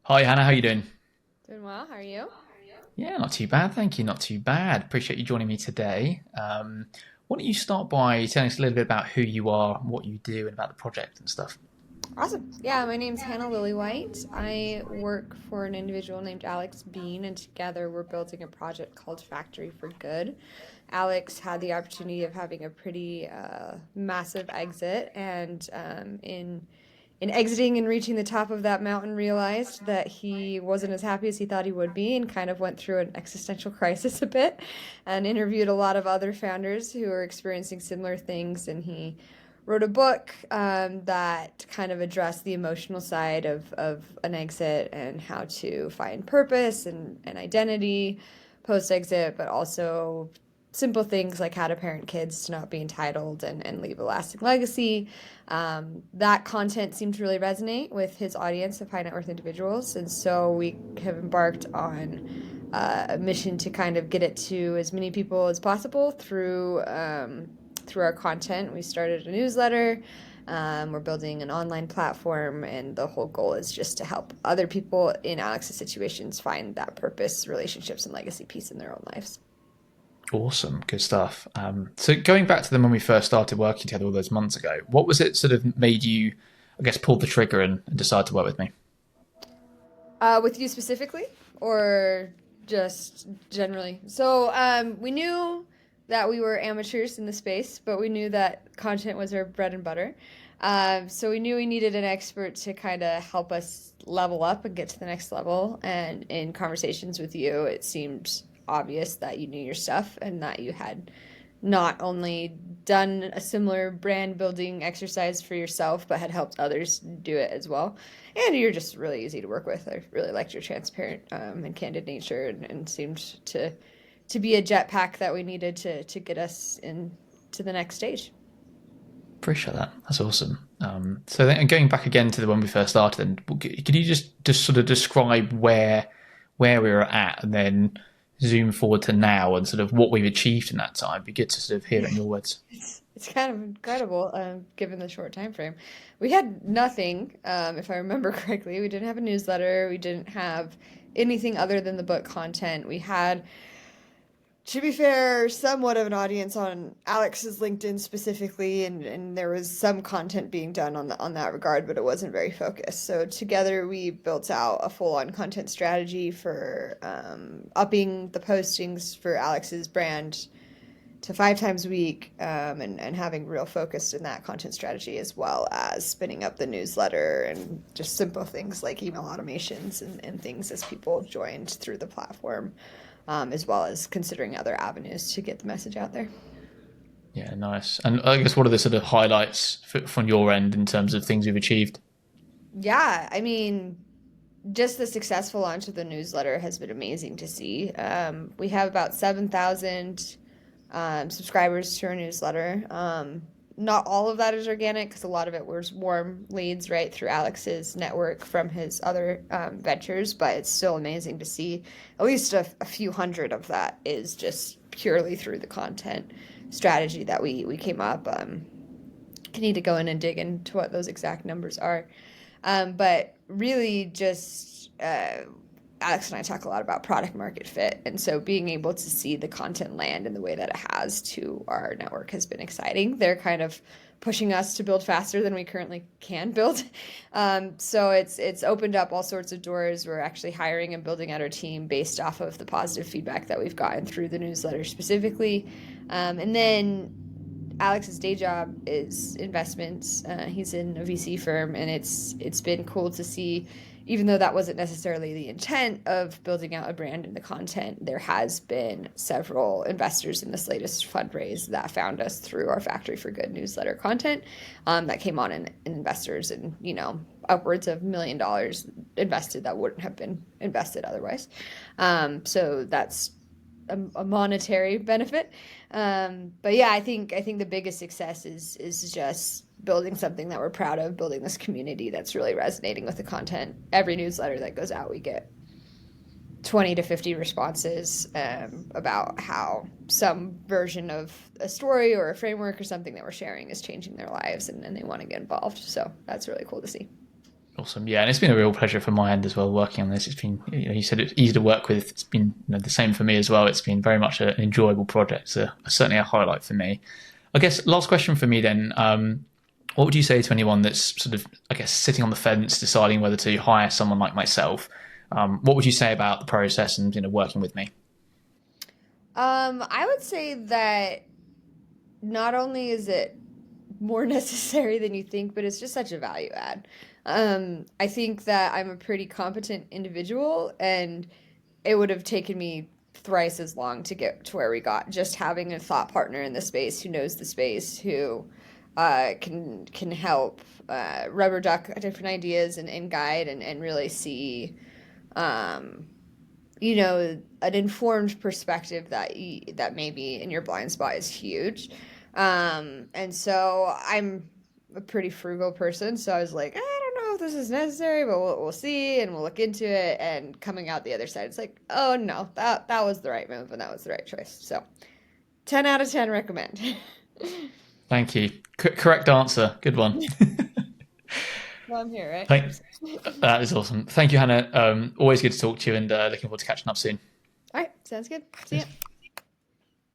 Hi Hannah, how you doing? Doing well. How are you? Yeah, not too bad, thank you. Not too bad. Appreciate you joining me today. Why don't you start by telling us a little bit about who you are, what you do, and about the project and stuff? Awesome. Yeah, my name's Hannah Lilywhite. I work for an individual named Alex Bean, and together we're building a project called Factory for Good. Alex had the opportunity of having a pretty massive exit, and in exiting and reaching the top of that mountain, realized that he wasn't as happy as he thought he would be, and kind of went through an existential crisis a bit, and interviewed a lot of other founders who are experiencing similar things, and he wrote a book that kind of addressed the emotional side of an exit and how to find purpose and identity post exit, but also simple things like how to parent kids to not be entitled and leave a lasting legacy. That content seemed to really resonate with his audience of high net worth individuals. And so we have embarked on a mission to kind of get it to as many people as possible through our content. We started a newsletter. We're building an online platform, and the whole goal is just to help other people in Alex's situations find that purpose, relationships, and legacy piece in their own lives. Awesome, good stuff. So going back to them when we first started working together all those months ago, what was it sort of made you, I guess, pull the trigger and decide to work with me? With you specifically, or just generally? So we knew that we were amateurs in the space, but we knew that content was our bread and butter. So we knew we needed an expert to kind of help us level up and get to the next level. And in conversations with you, it seemed obvious that you knew your stuff and that you had not only done a similar brand building exercise for yourself, but had helped others do it as well. And you're just really easy to work with. I really liked your transparent and candid nature, and seemed to be a jetpack that we needed to get us into the next stage. Appreciate that. That's awesome. So then, and going back again to the when we first started, then could you just sort of describe where we were at, and then zoom forward to now, and sort of what we've achieved in that time? It'd be good to sort of hear it in your words. It's kind of incredible, given the short time frame. We had nothing, if I remember correctly. We didn't have a newsletter. We didn't have anything other than the book content. We had, to be fair, somewhat of an audience on Alex's LinkedIn specifically, and there was some content being done on that regard, but it wasn't very focused. So together we built out a full-on content strategy for upping the postings for Alex's brand to 5 times a week, and having real focus in that content strategy, as well as spinning up the newsletter and just simple things like email automations and things as people joined through the platform, as well as considering other avenues to get the message out there. Yeah, nice. And I guess what are the sort of highlights from your end in terms of things we've achieved? Yeah, I mean, just the successful launch of the newsletter has been amazing to see. We have about 7,000 subscribers to our newsletter. Not all of that is organic because a lot of it was warm leads right through Alex's network from his other ventures, but it's still amazing to see at least a few hundred of that is just purely through the content strategy that we came up. I need to go in and dig into what those exact numbers are. But really, just Alex and I talk a lot about product market fit. And so being able to see the content land in the way that it has to our network has been exciting. They're kind of pushing us to build faster than we currently can build. So it's opened up all sorts of doors. We're actually hiring and building out our team based off of the positive feedback that we've gotten through the newsletter specifically. And then Alex's day job is investments. He's in a VC firm, and it's been cool to see. Even though that wasn't necessarily the intent of building out a brand in the content, there has been several investors in this latest fundraise that found us through our Factory for Good newsletter content, that came on in investors, and upwards of $1 million invested that wouldn't have been invested otherwise. So that's a monetary benefit. But yeah, I think the biggest success is just building something that we're proud of, building this community that's really resonating with the content. Every newsletter that goes out, we get 20 to 50 responses about how some version of a story or a framework or something that we're sharing is changing their lives, and they want to get involved. So that's really cool to see. Awesome. Yeah, and it's been a real pleasure from my end as well working on this. It's been, you said it's easy to work with. It's been, the same for me as well. It's been very much an enjoyable project. So certainly a highlight for me. I guess last question for me then. What would you say to anyone that's sort of, I guess, sitting on the fence, deciding whether to hire someone like myself? What would you say about the process and working with me? I would say that not only is it more necessary than you think, but it's just such a value add. I think that I'm a pretty competent individual, and it would have taken me thrice as long to get to where we got. Just having a thought partner in the space who knows the space, who can help rubber duck different ideas and guide and really see um, an informed perspective that maybe in your blind spot is huge. And so I'm a pretty frugal person, so I was like, I don't know if this is necessary, but we'll see, and we'll look into it. And coming out the other side, it's like, oh no, that was the right move, and that was the right choice. So, 10 out of 10 recommend. Thank you. Correct answer. Good one. Well, I'm here, right? Thank, that is awesome. Thank you, Hannah. Always good to talk to you, and looking forward to catching up soon. All right, sounds good. See ya.